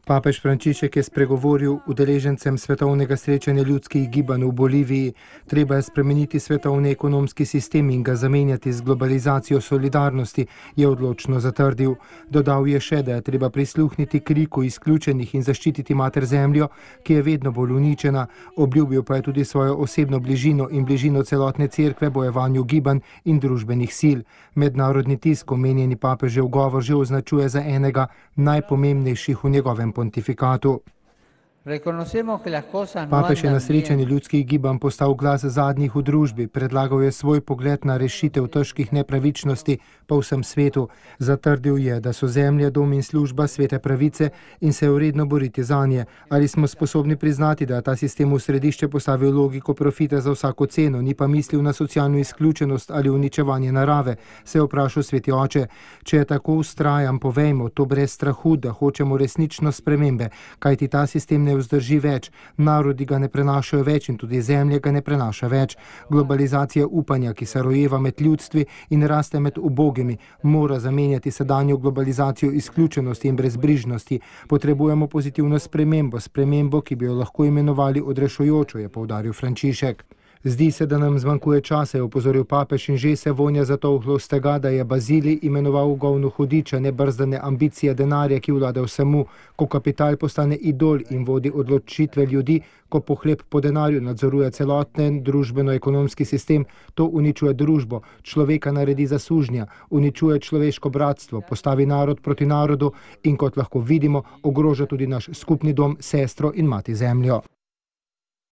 Papež Frančišek je spregovoril udeležencem svetovnega srečanja ljudskih gibanj v Boliviji. Treba je spremeniti svetovni ekonomski sistem in ga zamenjati z globalizacijo solidarnosti, je odločno zatrdil. Dodal je še, da je treba prisluhniti kriku izključenih in zaščititi mater zemljo, ki je vedno bolj uničena. Obljubil pa je tudi svojo osebno bližino in bližino celotne cerkve bojevanju gibanj in družbenih sil. Mednarodni tisk omenjeni papežev govor že označuje za enega najpomembnejših v njegovem pontifikatu. Papež je na srečanju ljudskih gibanj postal glas zadnjih v družbi, predlagal je svoj pogled na rešitev težkih nepravičnosti po vsem svetu. Zatrdil je, da so zemlja, dom in služba svete pravice in se vredno boriti zanje. Ali smo sposobni priznati, da je ta sistem v središče postavil logiko profita za vsako ceno, ni pa mislil na socialno izključenost ali uničevanje narave, se je vprašal sveti oče. Če je tako vztrajam, povejmo to brez strahu, da hočemo resnično spremembe, kajti ta sistem ne vzdrži več, narodi ga ne prenašajo več in tudi zemlje ga ne prenaša več. Globalizacija upanja, ki se rojeva med ljudstvi in raste med ubogimi, mora zamenjati sedanjo globalizacijo izključenosti in brezbrižnosti. Potrebujemo pozitivno spremembo, ki bi jo lahko imenovali odrešujočo, je poudaril Frančišek. Zdi se, da nam zmanjkuje časa, je opozoril papež, in že se vonja zatolklost tega, da je Bazilij imenoval govno hudiča, nebrzdane ambicije denarja, ki vlada vsemu, ko kapital postane idol in vodi odločitve ljudi, ko pohlep po denarju nadzoruje celoten družbeno-ekonomski sistem, to uničuje družbo, človeka naredi za sužnja, uničuje človeško bratstvo, postavi narod proti narodu in, kot lahko vidimo, ogroža tudi naš skupni dom, sestro in mati zemljo.